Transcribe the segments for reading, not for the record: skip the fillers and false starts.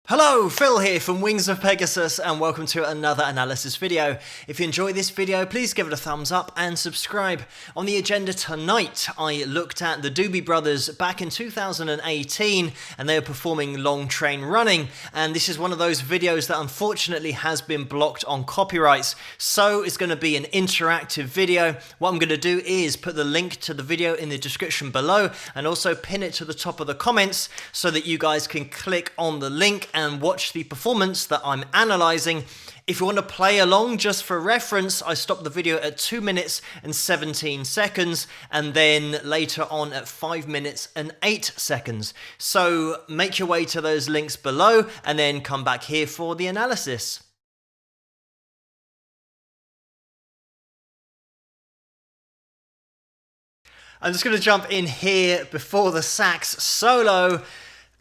Hello, Phil here from Wings of Pegasus and welcome to another analysis video. If you enjoyed this video, please give it a thumbs up and subscribe. On the agenda tonight, I looked at the Doobie Brothers back in 2018 and they were performing Long Train Running, and this is one of those videos that unfortunately has been blocked on copyrights, so it's going to be an interactive video. What I'm going to do is put the link to the video in the description below and also pin it to the top of the comments so that you guys can click on the link and watch the performance that I'm analysing. If you want to play along, just for reference, I stopped the video at 2 minutes and 17 seconds and then later on at 5 minutes and 8 seconds. So make your way to those links below and then come back here for the analysis. I'm just going to jump in here before the sax solo,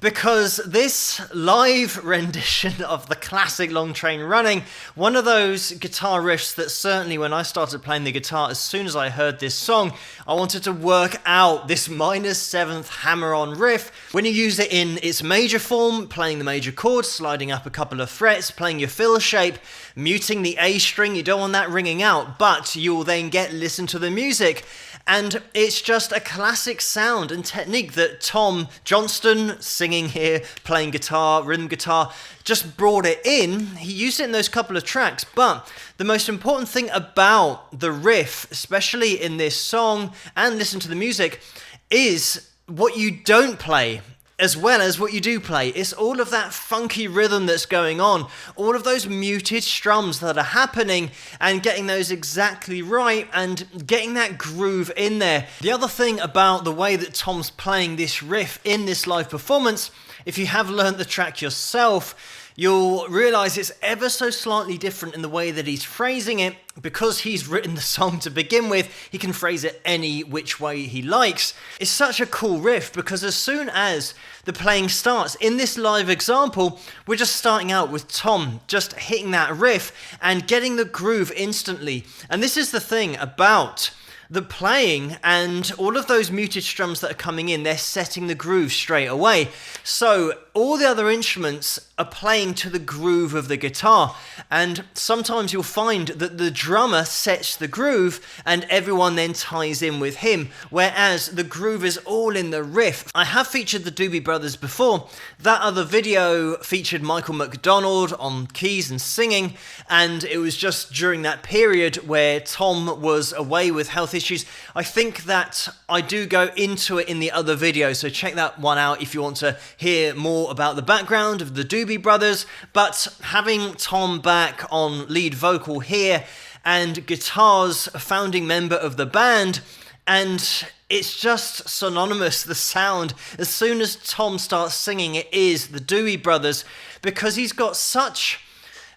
because this live rendition of the classic Long Train Running, one of those guitar riffs that certainly when I started playing the guitar, as soon as I heard this song, I wanted to work out this minor seventh hammer-on riff. When you use it in its major form, playing the major chord, sliding up a couple of frets, playing your fill shape, muting the A string, you don't want that ringing out, but you'll then listen to the music. And it's just a classic sound and technique that Tom Johnston, singing here, playing guitar, rhythm guitar, just brought it in. He used it in those couple of tracks, but the most important thing about the riff, especially in this song, and listen to the music, is what you don't play as well as what you do play. It's all of that funky rhythm that's going on, all of those muted strums that are happening, and getting those exactly right and getting that groove in there. The other thing about the way that Tom's playing this riff in this live performance, if you have learned the track yourself, you'll realize it's ever so slightly different in the way that he's phrasing it. Because he's written the song to begin with, he can phrase it any which way he likes. It's such a cool riff because as soon as the playing starts, in this live example, we're just starting out with Tom just hitting that riff and getting the groove instantly. And this is the thing about the playing and all of those muted strums that are coming in, they're setting the groove straight away. So all the other instruments are playing to the groove of the guitar, and sometimes you'll find that the drummer sets the groove and everyone then ties in with him, whereas the groove is all in the riff. I have featured the Doobie Brothers before. That other video featured Michael McDonald on keys and singing, and it was just during that period where Tom was away with health issues. I think that I do go into it in the other video, so check that one out if you want to hear more about the background of the Doobie Brothers. But having Tom back on lead vocal here and guitars, a founding member of the band, and it's just synonymous, the sound. As soon as Tom starts singing, it is the Doobie Brothers, because he's got such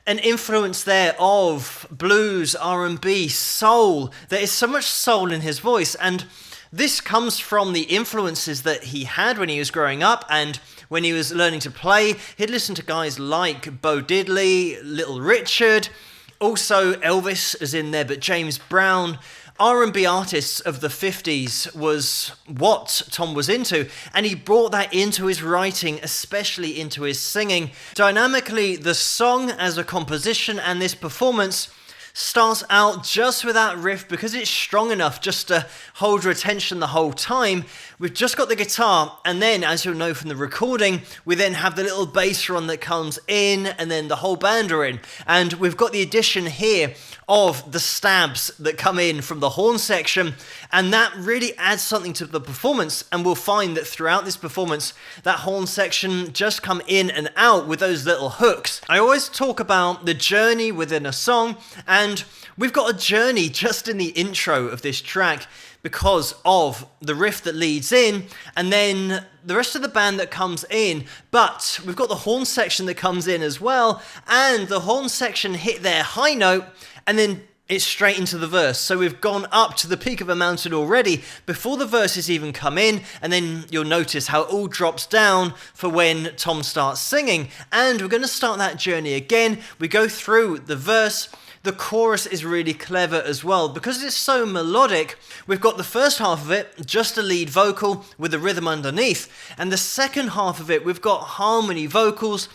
an influence there of blues, R&B, soul. There is so much soul in his voice, and this comes from the influences that he had when he was growing up and when he was learning to play. He'd listen to guys like Bo Diddley, Little Richard, also Elvis is in there, but James Brown. R&B artists of the 50s was what Tom was into, and he brought that into his writing, especially into his singing. Dynamically, the song as a composition and this performance starts out just with that riff because it's strong enough just to hold your attention the whole time. We've just got the guitar, and then, as you'll know from the recording, we then have the little bass run that comes in, and then the whole band are in. And we've got the addition here of the stabs that come in from the horn section, and that really adds something to the performance. And we'll find that throughout this performance, that horn section just come in and out with those little hooks. I always talk about the journey within a song, and we've got a journey just in the intro of this track because of the riff that leads in and then the rest of the band that comes in. But we've got the horn section that comes in as well, and the horn section hit their high note and then it's straight into the verse. So we've gone up to the peak of a mountain already before the verses even come in, and then you'll notice how it all drops down for when Tom starts singing. And we're going to start that journey again. We go through the verse. The chorus is really clever as well because it's so melodic. We've got the first half of it, just a lead vocal with the rhythm underneath, and the second half of it, we've got harmony vocals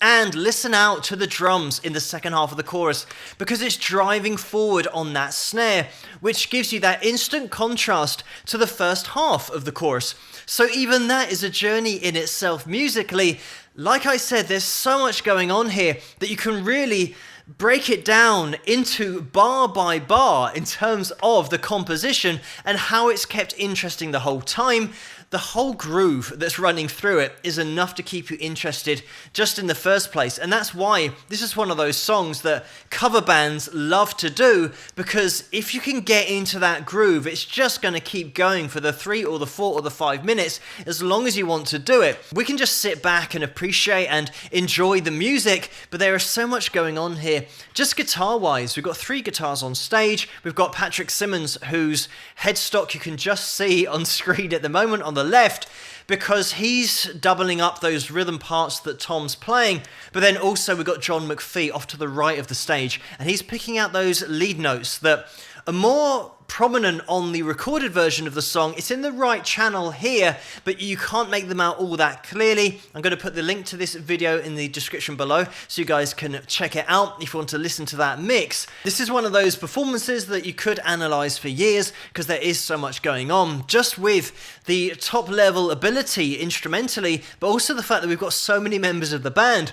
And listen out to the drums in the second half of the chorus, because it's driving forward on that snare, which gives you that instant contrast to the first half of the chorus. So even that is a journey in itself musically. Like I said, there's so much going on here that you can really break it down into bar by bar in terms of the composition and how it's kept interesting the whole time. The whole groove that's running through it is enough to keep you interested just in the first place. And that's why this is one of those songs that cover bands love to do, because if you can get into that groove, it's just going to keep going for the 3 or the 4 or the 5 minutes, as long as you want to do it. We can just sit back and appreciate and enjoy the music, but there is so much going on here. Just guitar-wise, we've got 3 guitars on stage. We've got Patrick Simmons, whose headstock you can just see on screen at the moment on the left, because he's doubling up those rhythm parts that Tom's playing. But then also we've got John McPhee off to the right of the stage, and he's picking out those lead notes that are more prominent on the recorded version of the song. It's in the right channel here, but you can't make them out all that clearly. I'm going to put the link to this video in the description below so you guys can check it out if you want to listen to that mix. This is one of those performances that you could analyze for years, because there is so much going on, just with the top level ability instrumentally, but also the fact that we've got so many members of the band.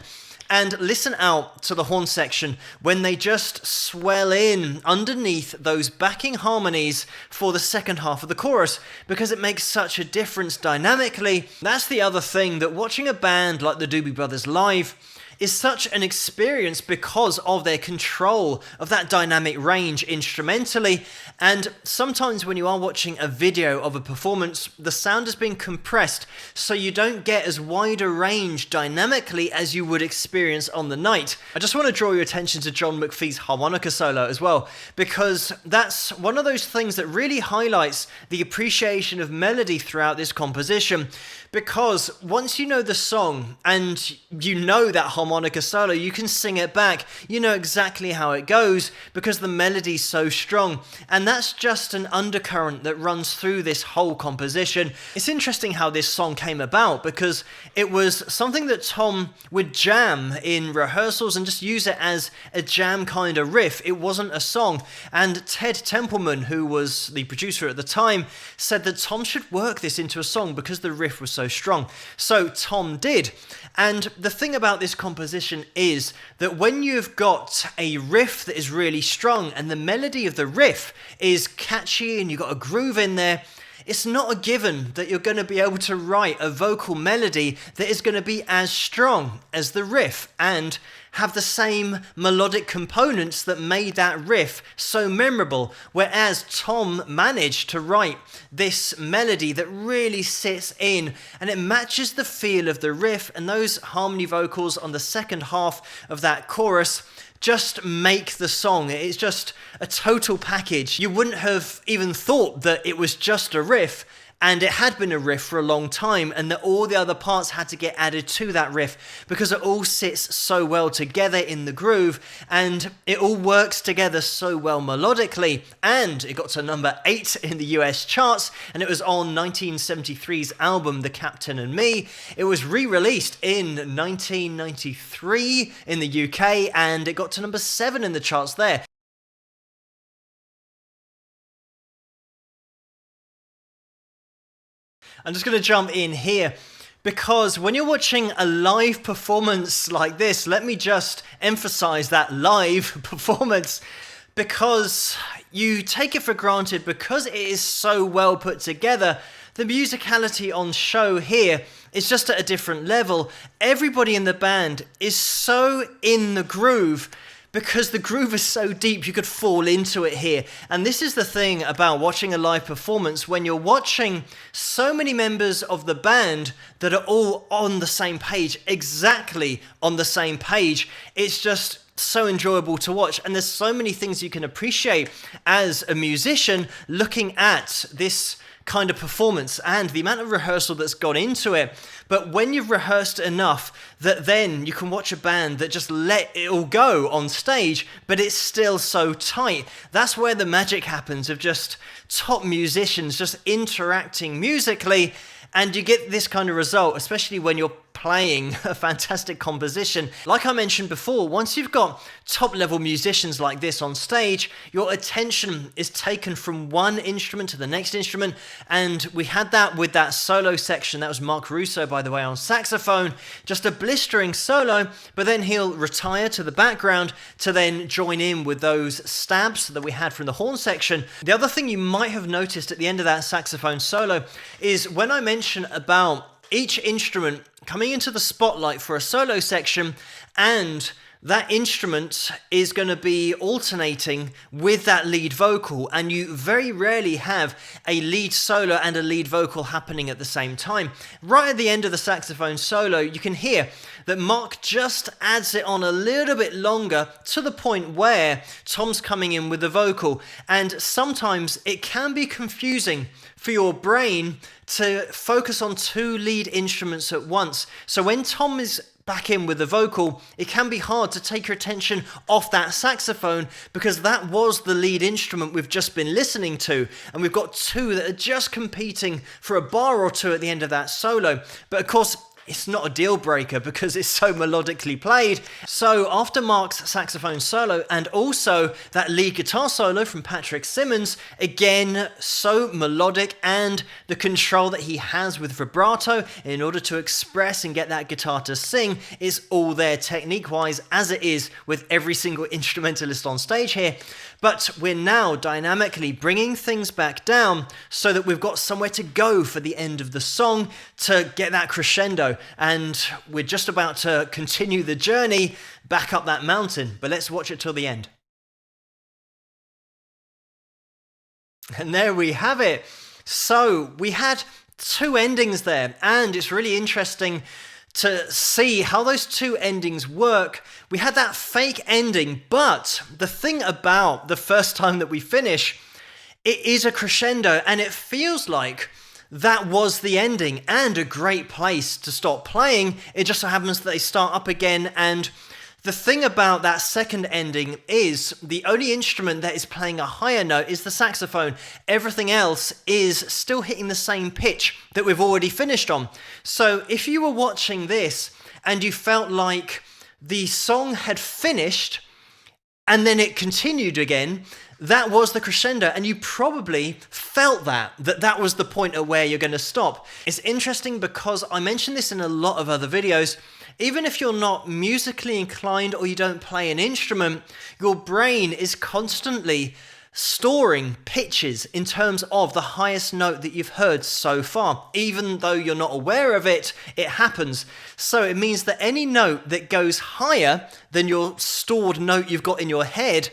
And listen out to the horn section when they just swell in underneath those backing harmonies for the second half of the chorus, because it makes such a difference dynamically. That's the other thing, that watching a band like the Doobie Brothers live is such an experience because of their control of that dynamic range instrumentally. And sometimes when you are watching a video of a performance, the sound has been compressed so you don't get as wide a range dynamically as you would experience on the night. I just want to draw your attention to John McPhee's harmonica solo as well, because that's one of those things that really highlights the appreciation of melody throughout this composition. Because once you know the song and you know that harmonica solo, you can sing it back. You know exactly how it goes because the melody's so strong. And that's just an undercurrent that runs through this whole composition. It's interesting how this song came about, because it was something that Tom would jam in rehearsals and just use it as a jam kind of riff. It wasn't a song. And Ted Templeman, who was the producer at the time, said that Tom should work this into a song because the riff was so strong. So Tom did. And the thing about this composition is that when you've got a riff that is really strong and the melody of the riff is catchy and you've got a groove in there, it's not a given that you're going to be able to write a vocal melody that is going to be as strong as the riff and have the same melodic components that made that riff so memorable, whereas Tom managed to write this melody that really sits in and it matches the feel of the riff, and those harmony vocals on the second half of that chorus just make the song. It's just a total package. You wouldn't have even thought that it was just a riff, and it had been a riff for a long time, and that all the other parts had to get added to that riff because it all sits so well together in the groove, and it all works together so well melodically. And it got to number 8 in the US charts, and it was on 1973's album The Captain and Me. It was re-released in 1993 in the UK, and it got to number 7 in the charts there. I'm just going to jump in here, because when you're watching a live performance like this, let me just emphasize that live performance, because you take it for granted because it is so well put together. The musicality on show here is just at a different level. Everybody in the band is so in the groove, because the groove is so deep you could fall into it here. And this is the thing about watching a live performance, when you're watching so many members of the band that are all on the same page, exactly on the same page. It's just so enjoyable to watch, and there's so many things you can appreciate as a musician looking at this kind of performance and the amount of rehearsal that's gone into it. But when you've rehearsed enough that then you can watch a band that just let it all go on stage, but it's still so tight, that's where the magic happens of just top musicians just interacting musically. And you get this kind of result, especially when you're playing a fantastic composition. Like I mentioned before, once you've got top level musicians like this on stage, your attention is taken from one instrument to the next instrument, and we had that with that solo section. That was Mark Russo, by the way, on saxophone. Just a blistering solo, but then he'll retire to the background to then join in with those stabs that we had from the horn section. The other thing you might have noticed at the end of that saxophone solo is when I mention about each instrument coming into the spotlight for a solo section, and that instrument is going to be alternating with that lead vocal, and you very rarely have a lead solo and a lead vocal happening at the same time. Right at the end of the saxophone solo, you can hear that Mark just adds it on a little bit longer to the point where Tom's coming in with the vocal, and sometimes it can be confusing for your brain to focus on two lead instruments at once. So when Tom is back in with the vocal, it can be hard to take your attention off that saxophone, because that was the lead instrument we've just been listening to, and we've got two that are just competing for a bar or two at the end of that solo. But of course, it's not a deal breaker because it's so melodically played. So after Mark's saxophone solo and also that lead guitar solo from Patrick Simmons, again, so melodic, and the control that he has with vibrato in order to express and get that guitar to sing is all there technique-wise, as it is with every single instrumentalist on stage here. But we're now dynamically bringing things back down so that we've got somewhere to go for the end of the song to get that crescendo. And we're just about to continue the journey back up that mountain. But let's watch it till the end. And there we have it. So we had two endings there, and it's really interesting to see how those two endings work. We had that fake ending, but the thing about the first time that we finish, it is a crescendo, and it feels like that was the ending and a great place to stop playing. It just so happens that they start up again, and the thing about that second ending is the only instrument that is playing a higher note is the saxophone. Everything else is still hitting the same pitch that we've already finished on. So if you were watching this and you felt like the song had finished and then it continued again, that was the crescendo, and you probably felt that was the point at where you're going to stop. It's interesting because I mentioned this in a lot of other videos. Even if you're not musically inclined or you don't play an instrument, your brain is constantly storing pitches in terms of the highest note that you've heard so far. Even though you're not aware of it, it happens. So it means that any note that goes higher than your stored note you've got in your head,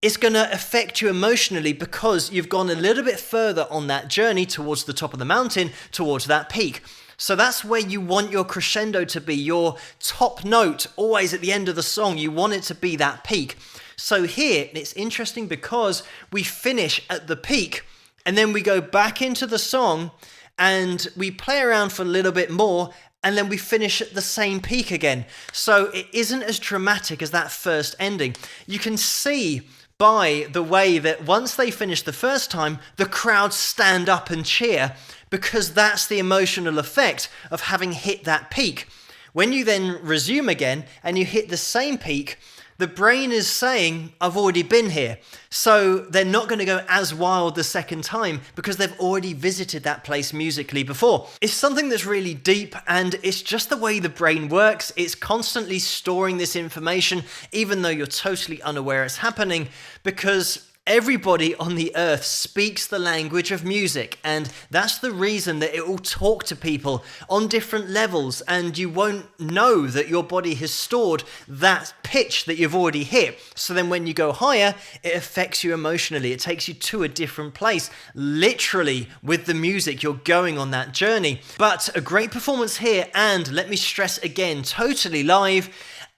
it's going to affect you emotionally because you've gone a little bit further on that journey towards the top of the mountain, towards that peak. So that's where you want your crescendo to be, your top note, always at the end of the song. You want it to be that peak. So here, it's interesting because we finish at the peak and then we go back into the song and we play around for a little bit more, and then we finish at the same peak again. So it isn't as dramatic as that first ending. You can see by the way that once they finish the first time, the crowd stand up and cheer, because that's the emotional effect of having hit that peak. When you then resume again and you hit the same peak, the brain is saying, I've already been here. So they're not going to go as wild the second time because they've already visited that place musically before. It's something that's really deep, and it's just the way the brain works. It's constantly storing this information, even though you're totally unaware it's happening, because everybody on the earth speaks the language of music, and that's the reason that it will talk to people on different levels, and you won't know that your body has stored that pitch that you've already hit. So then when you go higher, it affects you emotionally. It takes you to a different place. Literally, with the music, you're going on that journey. But a great performance here, and let me stress again, totally live.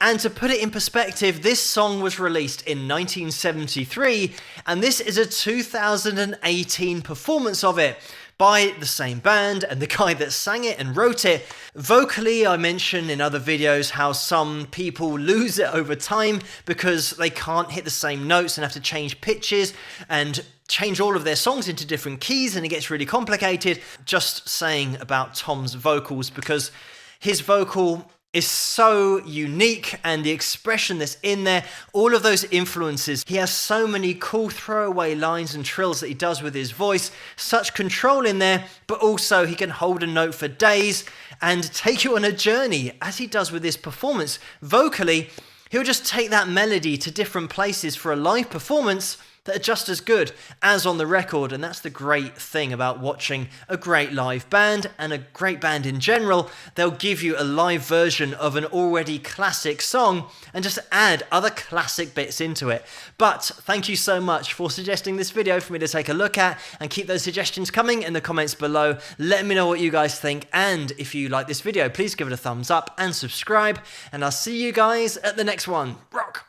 And to put it in perspective, this song was released in 1973, and this is a 2018 performance of it by the same band and the guy that sang it and wrote it. Vocally, I mentioned in other videos how some people lose it over time because they can't hit the same notes and have to change pitches and change all of their songs into different keys, and it gets really complicated. Just saying about Tom's vocals, because His vocal is so unique, and the expression that's in there, all of those influences. He has so many cool throwaway lines and trills that he does with his voice, such control in there, but also he can hold a note for days and take you on a journey, as he does with his performance. Vocally, he'll just take that melody to different places for a live performance that are just as good as on the record. And that's the great thing about watching a great live band, and a great band in general. They'll give you a live version of an already classic song and just add other classic bits into it. But thank you so much for suggesting this video for me to take a look at, and keep those suggestions coming in the comments below. Let me know what you guys think, and if you like this video, please give it a thumbs up and subscribe, and I'll see you guys at the next one. Rock!